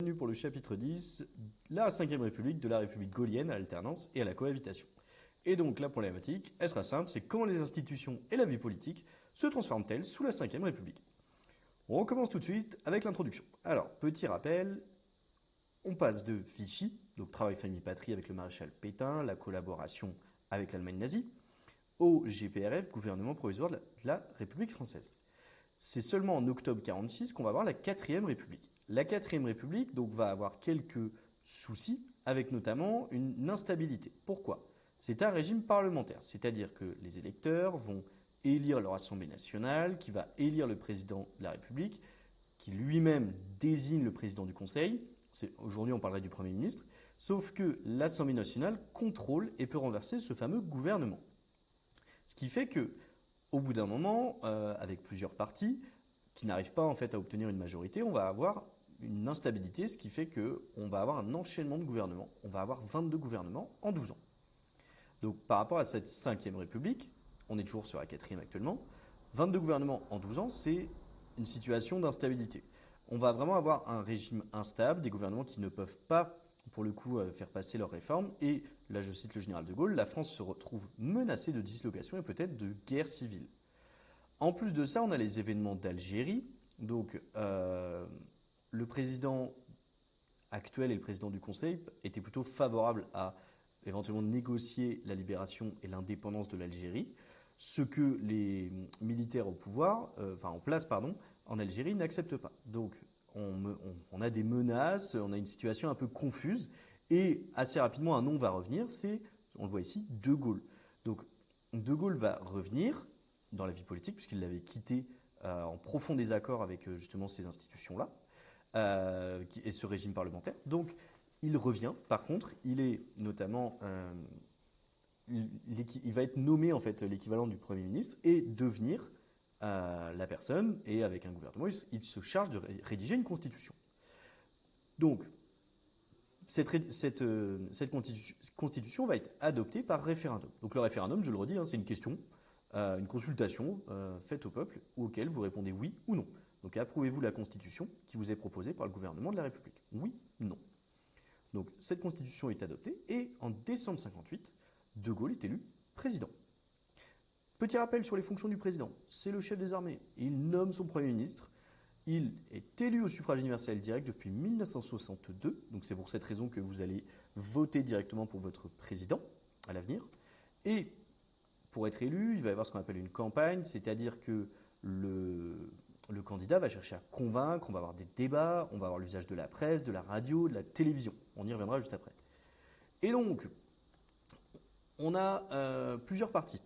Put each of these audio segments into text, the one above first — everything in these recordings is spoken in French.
bienvenue pour le chapitre 10, la 5e République, de la République gaullienne à l'alternance et à la cohabitation. Et donc la problématique, elle sera simple, c'est comment les institutions et la vie politique se transforment-elles sous la 5e République. On commence tout de suite avec l'introduction. Alors, petit rappel, on passe de Vichy, donc travail famille patrie avec le maréchal Pétain, la collaboration avec l'Allemagne nazie, au GPRF, gouvernement provisoire de la République française. C'est seulement en octobre 1946 qu'on va avoir la 4e République. La 4e République donc, va avoir quelques soucis, avec notamment une instabilité. Pourquoi? C'est un régime parlementaire, c'est-à-dire que les électeurs vont élire leur Assemblée nationale, qui va élire le président de la République, qui lui-même désigne le président du Conseil. Aujourd'hui, on parlerait du Premier ministre. Sauf que l'Assemblée nationale contrôle et peut renverser ce fameux gouvernement. Ce qui fait que, au bout d'un moment, avec plusieurs partis qui n'arrivent pas en fait à obtenir une majorité, on va avoir une instabilité, ce qui fait qu'on va avoir un enchaînement de gouvernements. On va avoir 22 gouvernements en 12 ans. Donc par rapport à cette 5e République, on est toujours sur la 4e actuellement, 22 gouvernements en 12 ans, c'est une situation d'instabilité. On va vraiment avoir un régime instable, des gouvernements qui ne peuvent pas, pour le coup, faire passer leurs réformes. Et là, je cite le général de Gaulle, la France se retrouve menacée de dislocation et peut-être de guerre civile. En plus de ça, on a les événements d'Algérie. Donc, le président actuel et le président du Conseil étaient plutôt favorables à éventuellement négocier la libération et l'indépendance de l'Algérie, ce que les militaires au pouvoir, en place, en Algérie n'acceptent pas. Donc, on a des menaces, on a une situation un peu confuse, et assez rapidement, un nom va revenir, c'est, on le voit ici, De Gaulle. Donc, De Gaulle va revenir dans la vie politique, puisqu'il l'avait quitté en profond désaccord avec justement ces institutions-là, et ce régime parlementaire. Donc, il revient. Par contre, il est notamment, il va être nommé en fait l'équivalent du Premier ministre et devenir la personne, et avec un gouvernement, il se charge de rédiger une constitution. Donc, cette constitution va être adoptée par référendum. Donc le référendum, je le redis, c'est une question, une consultation faite au peuple auquel vous répondez oui ou non. Donc approuvez-vous la constitution qui vous est proposée par le gouvernement de la République? Oui, non. Donc cette constitution est adoptée et en décembre 1958, De Gaulle est élu président. Petit rappel sur les fonctions du président. C'est le chef des armées. Il nomme son Premier ministre. Il est élu au suffrage universel direct depuis 1962. Donc c'est pour cette raison que vous allez voter directement pour votre président à l'avenir. Et pour être élu, il va y avoir ce qu'on appelle une campagne, c'est-à-dire que le candidat va chercher à convaincre, on va avoir des débats, on va avoir l'usage de la presse, de la radio, de la télévision. On y reviendra juste après. Et donc, on a plusieurs partis.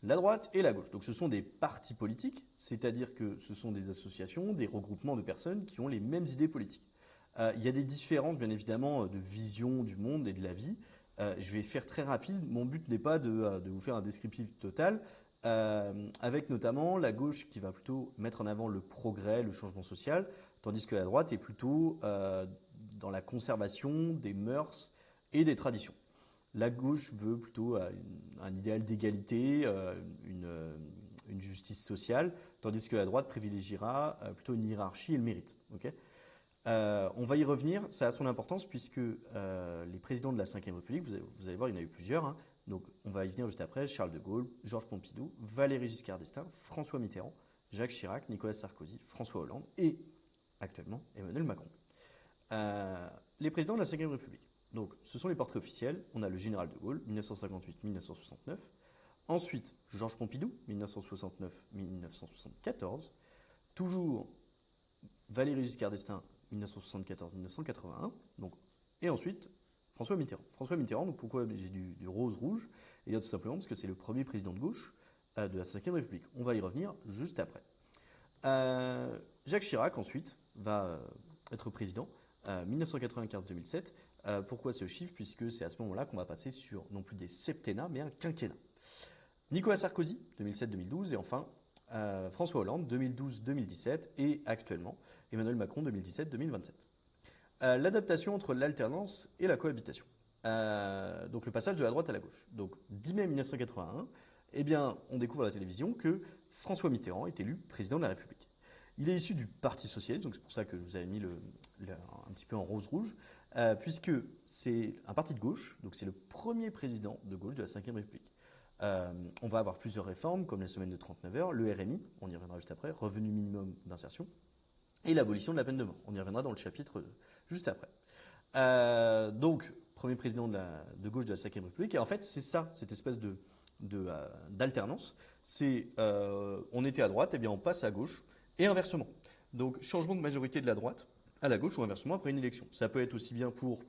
La droite et la gauche. Donc ce sont des partis politiques, c'est-à-dire que ce sont des associations, des regroupements de personnes qui ont les mêmes idées politiques. Il y a des différences, bien évidemment, de vision du monde et de la vie. Je vais faire très rapide. Mon but n'est pas de vous faire un descriptif total, avec notamment la gauche qui va plutôt mettre en avant le progrès, le changement social, tandis que la droite est plutôt dans la conservation des mœurs et des traditions. La gauche veut plutôt un idéal d'égalité, une justice sociale, tandis que la droite privilégiera plutôt une hiérarchie et le mérite. Okay, on va y revenir, ça a son importance puisque les présidents de la 5e République, vous allez voir, il y en a eu plusieurs, donc on va y venir juste après, Charles de Gaulle, Georges Pompidou, Valéry Giscard d'Estaing, François Mitterrand, Jacques Chirac, Nicolas Sarkozy, François Hollande et actuellement Emmanuel Macron. Les présidents de la 5e République. Donc, ce sont les portraits officiels. On a le général de Gaulle, 1958-1969. Ensuite, Georges Pompidou, 1969-1974. Toujours Valéry Giscard d'Estaing, 1974-1981. Donc, et ensuite, François Mitterrand. François Mitterrand, donc pourquoi j'ai du rose-rouge? Et bien tout simplement parce que c'est le premier président de gauche de la 5e République. On va y revenir juste après. Jacques Chirac, ensuite, va être président. 1995-2007. Pourquoi ce chiffre? Puisque c'est à ce moment-là qu'on va passer sur non plus des septennats, mais un quinquennat. Nicolas Sarkozy, 2007-2012, et enfin François Hollande, 2012-2017, et actuellement Emmanuel Macron, 2017-2027. L'adaptation entre l'alternance et la cohabitation. Donc le passage de la droite à la gauche. Donc 10 mai 1981, eh bien, on découvre à la télévision que François Mitterrand est élu président de la République. Il est issu du Parti socialiste, donc c'est pour ça que je vous avais mis un petit peu en rose-rouge, puisque c'est un parti de gauche, donc c'est le premier président de gauche de la Ve République. On va avoir plusieurs réformes, comme la semaine de 39 heures, le RMI, on y reviendra juste après, revenu minimum d'insertion, et l'abolition de la peine de mort. On y reviendra dans le chapitre juste après. Donc, premier président de gauche de la Ve République, et en fait, c'est ça, cette espèce d'alternance. C'est, on était à droite, et bien on passe à gauche, et inversement. Donc, changement de majorité de la droite à la gauche ou inversement après une élection. Ça peut être aussi bien pour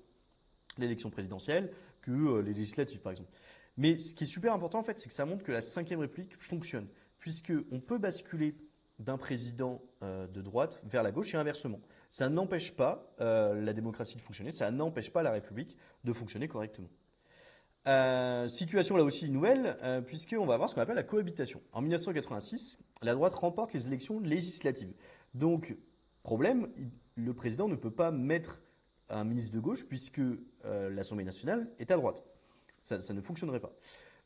l'élection présidentielle que les législatives, par exemple. Mais ce qui est super important, en fait, c'est que ça montre que la Ve République fonctionne, puisqu'on peut basculer d'un président de droite vers la gauche et inversement. Ça n'empêche pas la démocratie de fonctionner, ça n'empêche pas la République de fonctionner correctement. Situation là aussi nouvelle, puisqu'on va avoir ce qu'on appelle la cohabitation. En 1986, la droite remporte les élections législatives. Donc, problème, le président ne peut pas mettre un ministre de gauche puisque l'Assemblée nationale est à droite. Ça ne fonctionnerait pas.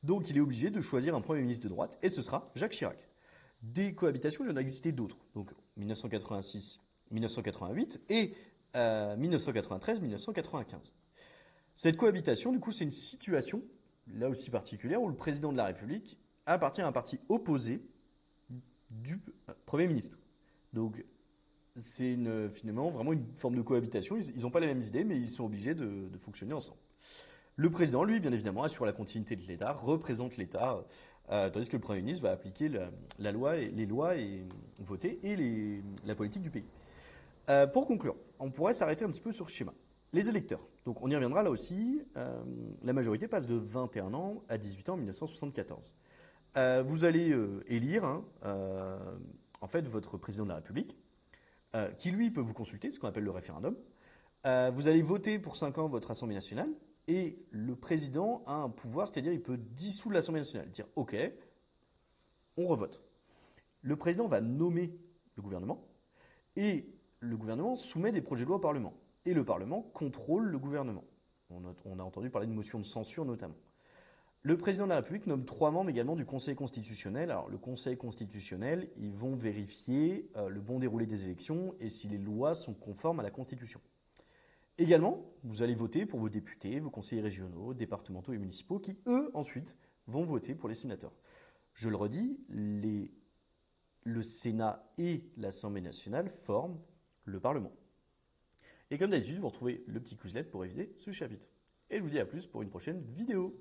Donc, il est obligé de choisir un premier ministre de droite, et ce sera Jacques Chirac. Des cohabitations, il y en a existé d'autres. Donc, 1986, 1988 et 1993, 1995. Cette cohabitation, du coup, c'est une situation, là aussi particulière, où le président de la République appartient à un parti opposé du Premier ministre. Donc, c'est finalement vraiment une forme de cohabitation. Ils n'ont pas les mêmes idées, mais ils sont obligés de fonctionner ensemble. Le président, lui, bien évidemment, assure la continuité de l'État, représente l'État, tandis que le Premier ministre va appliquer la loi, les lois et voter et la politique du pays. Pour conclure, on pourrait s'arrêter un petit peu sur ce schéma. Les électeurs. Donc on y reviendra là aussi. La majorité passe de 21 ans à 18 ans en 1974. Vous allez élire en fait votre président de la République, qui lui peut vous consulter, ce qu'on appelle le référendum. Vous allez voter pour 5 ans votre Assemblée nationale, et le président a un pouvoir, c'est-à-dire il peut dissoudre l'Assemblée nationale, dire OK, on revote. Le président va nommer le gouvernement, et le gouvernement soumet des projets de loi au Parlement. Et le Parlement contrôle le gouvernement. On a entendu parler de motion de censure notamment. Le président de la République nomme 3 membres également du Conseil constitutionnel. Alors le Conseil constitutionnel, ils vont vérifier le bon déroulé des élections et si les lois sont conformes à la Constitution. Également, vous allez voter pour vos députés, vos conseillers régionaux, départementaux et municipaux qui, eux, ensuite, vont voter pour les sénateurs. Je le redis, le Sénat et l'Assemblée nationale forment le Parlement. Et comme d'habitude, vous retrouvez le petit Quizlet pour réviser ce chapitre. Et je vous dis à plus pour une prochaine vidéo.